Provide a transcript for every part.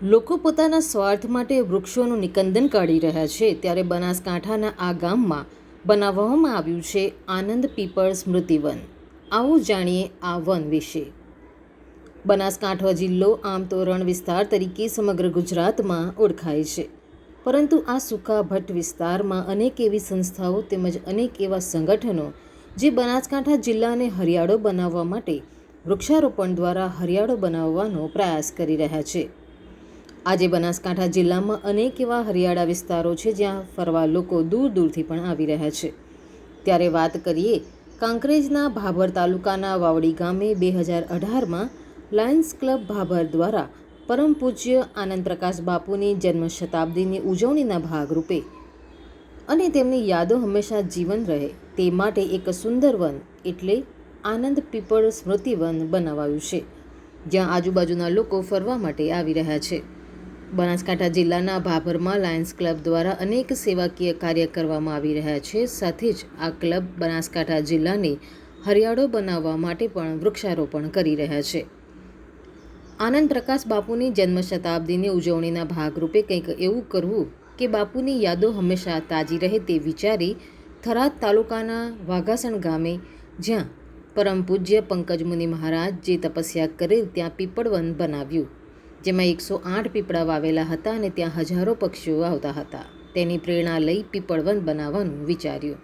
લોકો પોતાના સ્વાર્થ માટે વૃક્ષોનું નિકંદન કાઢી રહ્યા છે, ત્યારે બનાસકાંઠાના આ ગામમાં બનાવવામાં આવ્યું છે આનંદ પીપળ સ્મૃતિવન. આવો જાણીએ આ વન વિશે. બનાસકાંઠા જિલ્લો આમ તો રણ વિસ્તાર તરીકે સમગ્ર ગુજરાતમાં ઓળખાય છે, પરંતુ આ સૂકા ભટ્ટ વિસ્તારમાં અનેક એવી સંસ્થાઓ તેમજ અનેક એવા સંગઠનો જે બનાસકાંઠા જિલ્લાને હરિયાળો બનાવવા માટે વૃક્ષારોપણ દ્વારા હરિયાળો બનાવવાનો પ્રયાસ કરી રહ્યા છે. આજે બનાસકાંઠા જિલ્લામાં અનેક એવા હરિયાળા વિસ્તારો છે જ્યાં ફરવા લોકો દૂર દૂરથી પણ આવી રહ્યા છે. ત્યારે વાત કરીએ કાંકરેજના ભાભર તાલુકાના વાવડી ગામે 2018માં લાયન્સ ક્લબ ભાભર દ્વારા પરમ પૂજ્ય આનંદ પ્રકાશ બાપુની જન્મ શતાબ્દીની ઉજવણીના ભાગરૂપે અને તેમની યાદો હંમેશા જીવન રહે તે માટે એક સુંદર વન એટલે આનંદ પીપળ સ્મૃતિવન બનાવાયું છે, જ્યાં આજુબાજુના લોકો ફરવા માટે આવી રહ્યા છે. બનાસકાંઠા જિલ્લાના ભાભરમાં લાયન્સ ક્લબ દ્વારા અનેક સેવાકીય કાર્ય કરવામાં આવી રહ્યા છે. સાથે જ આ ક્લબ બનાસકાંઠા જિલ્લાને હરિયાળો બનાવવા માટે પણ વૃક્ષારોપણ કરી રહ્યા છે. આનંદ પ્રકાશ બાપુની જન્મ શતાબ્દીની ઉજવણીના ભાગરૂપે કંઈક એવું કરવું કે બાપુની યાદો હંમેશા તાજી રહે તે વિચારી થરાદ તાલુકાના વાઘાસણ ગામે, જ્યાં પરમ પૂજ્ય પંકજ મુનિ મહારાજ જે તપસ્યા કરેલ ત્યાં પીપળવન બનાવ્યું, જેમાં 108 પીપળા વાવેલા હતા અને ત્યાં હજારો પક્ષીઓ આવતા હતા. તેની પ્રેરણા લઈ પીપળવન બનાવવાનું વિચાર્યું.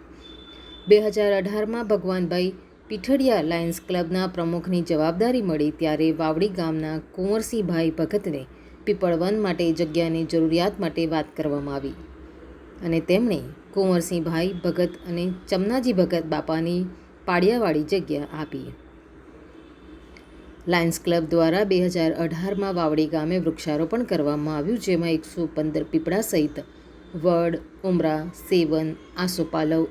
2018માં ભગવાનભાઈ પીઠડિયા લાયન્સ ક્લબના પ્રમુખની જવાબદારી મળી ત્યારે વાવડી ગામના કુંવરસિંહભાઈ ભગતને પીપળવન માટે જગ્યાની જરૂરિયાત માટે વાત કરવામાં આવી અને તેમણે કુંવરસિંહભાઈ ભગત અને ચમનાજી ભગત બાપાની પાડિયાવાળી જગ્યા આપી. લાયન્સ ક્લબ દ્વારા 2018માં વાવડી ગામે વૃક્ષારોપણ કરવામાં આવ્યું, જેમાં 115 પીપળા સહિત વડ, ઉમરા, સેવન, આસોપાલવ,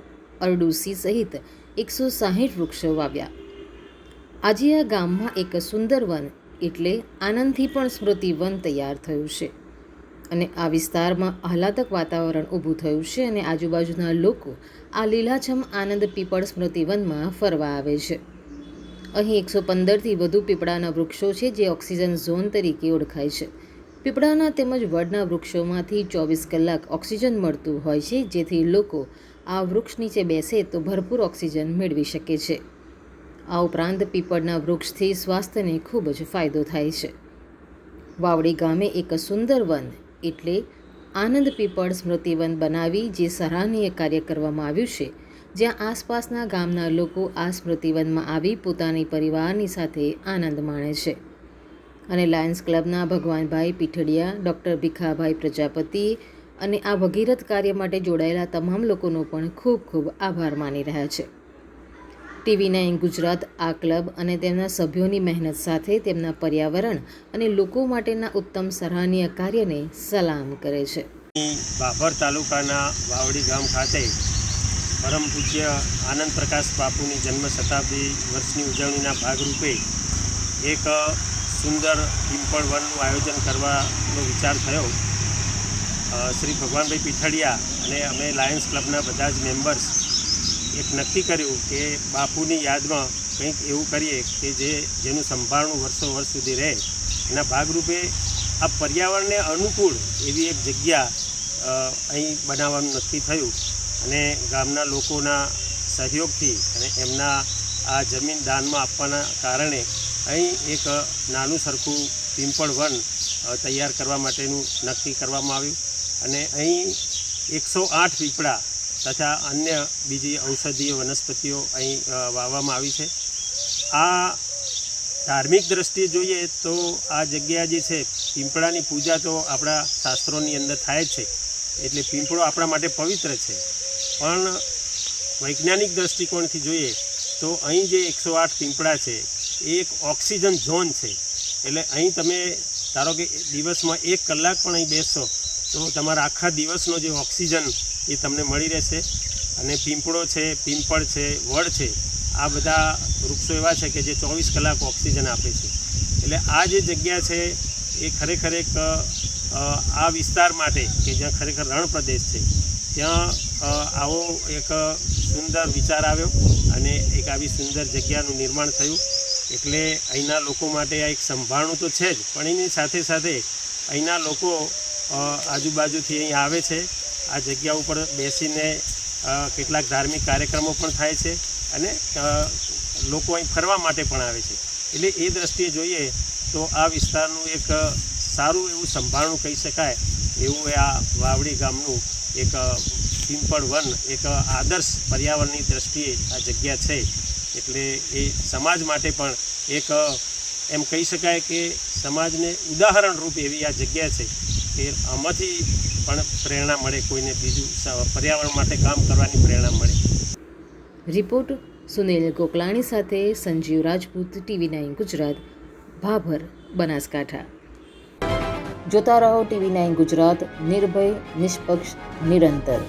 અરડુસી સહિત 160 વૃક્ષો વાવ્યા. આજે આ ગામમાં એક સુંદર વન એટલે આનંદથી પણ સ્મૃતિ વન તૈયાર થયું છે અને આ વિસ્તારમાં આહલાદક વાતાવરણ ઊભું થયું છે અને આજુબાજુના લોકો આ લીલાછમ આનંદ પીપળ સ્મૃતિવનમાં ફરવા આવે છે. અહીં 115થી વધુ પીપળાના વૃક્ષો છે જે ઓક્સિજન ઝોન તરીકે ઓળખાય છે. પીપળાના તેમજ વડના વૃક્ષોમાંથી 24 કલાક ઓક્સિજન મળતું હોય છે, જેથી લોકો આ વૃક્ષ નીચે બેસે તો ભરપૂર ઓક્સિજન મેળવી શકે છે. આ ઉપરાંત પીપળના વૃક્ષથી સ્વાસ્થ્યને ખૂબ જ ફાયદો થાય છે. વાવડી ગામે એક સુંદર વન એટલે આનંદ પીપળ સ્મૃતિવન બનાવી જે સરાહનીય કાર્ય કરવામાં આવ્યું છે, જ્યાં આસપાસના ગામના લોકો આ સ્મૃતિવનમાં આવી પોતાની પરિવારની સાથે આનંદ માણે છે. અને લાયન્સ ક્લબના ભગવાનભાઈ પીઠડિયા, ડૉક્ટર ભીખાભાઈ પ્રજાપતિ અને આ ભગીરથ કાર્ય માટે જોડાયેલા તમામ લોકોનો પણ ખૂબ ખૂબ આભાર માની રહ્યા છે. TV9 ગુજરાત આ ક્લબ અને તેમના સભ્યોની મહેનત સાથે તેમના પર્યાવરણ અને લોકો માટેના ઉત્તમ સરાહનીય કાર્યને સલામ કરે છે. ભાભર તાલુકાના વાવડી ગામ ખાતે પરમ પૂજ્ય આનંદ પ્રકાશ બાપુની જન્મ શતાબ્દી વર્ષની ઉજવણીના ભાગરૂપે એક સુંદર પીપળ વનનું આયોજન કરવાનો વિચાર થયો. શ્રી ભગવાનભાઈ પીઠડિયા અને અમે લાયન્સ ક્લબના બધા જ મેમ્બર્સ એક નક્કી કર્યું કે બાપુની યાદમાં કંઈક એવું કરીએ કે જેનું સંભાળનું વર્ષો વર્ષ સુધી રહે. એના ભાગરૂપે આ પર્યાવરણને અનુકૂળ એવી એક જગ્યા અહીં બનાવવાનું નક્કી થયું અને ગામના લોકોના સહયોગથી અને એમના આ જમીન દાનમાં આપવાના કારણે અહીં એક નાનું સરખું પીપળ વન તૈયાર કરવા માટેનું નક્કી કરવામાં આવ્યું અને અહીં 108 પીપળા તથા અન્ય બીજી ઔષધીય વનસ્પતિઓ અહીં વાવવામાં આવી છે. આ ધાર્મિક દ્રષ્ટિએ જોઈએ તો આ જગ્યા જે છે, પીપળાની પૂજા તો આપણા શાસ્ત્રોની અંદર થાય જ છે, એટલે પીપળો આપણા માટે પવિત્ર છે. પણ વૈજ્ઞાનિક દૃષ્ટિકોણથી જોઈએ તો અહીં જે 108 પીપળા છે એ એક ઓક્સિજન ઝોન છે. એટલે અહીં તમે ધારો કે દિવસમાં 1 કલાક પણ અહીં બેસશો તો તમારા આખા દિવસનો જે ઓક્સિજન એ તમને મળી રહેશે. અને પીપળો છે, પીપળ છે, વડ છે, આ બધા વૃક્ષો એવા છે કે જે 24 કલાક ઓક્સિજન આપે છે. એટલે આ જે જગ્યા છે એ ખરેખર એક આ વિસ્તાર માટે કે જ્યાં ખરેખર રણ પ્રદેશ છે ત્યાં આવો એક સુંદર વિચાર આવ્યો અને એક આવી સુંદર જગ્યાનું નિર્માણ થયું. એટલે અહીંના લોકો માટે આ એક સંભાળનું તો છે જ, પણ એની સાથે સાથે અહીંના લોકો આજુબાજુથી અહીં આવે છે. આ જગ્યા ઉપર બેસીને કેટલાક ધાર્મિક કાર્યક્રમો પણ થાય છે અને લોકો અહીં ફરવા માટે પણ આવે છે. એટલે એ દ્રષ્ટિએ જોઈએ તો આ વિસ્તારનું એક સારું એવું સંભાળણું કહી શકાય એવું આ વાવડી ગામનું એક પિંપળ વન એક આદર્શ પર્યાવરણની દ્રષ્ટિએ આ જગ્યા છે. એટલે એ સમાજ માટે પણ એક એમ કહી શકાય કે સમાજને ઉદાહરણરૂપ એવી આ જગ્યા છે કે આમાંથી પણ પ્રેરણા મળે, કોઈને બીજું પર્યાવરણ માટે કામ કરવાની પ્રેરણા મળે. રિપોર્ટ સુનિલ ગોકલાણી સાથે સંજીવ રાજપૂત, TV9 ગુજરાત, ભાભર, બનાસકાંઠા. જોતા રહો TV9 ગુજરાત, નિર્ભય, નિષ્પક્ષ, નિરંતર.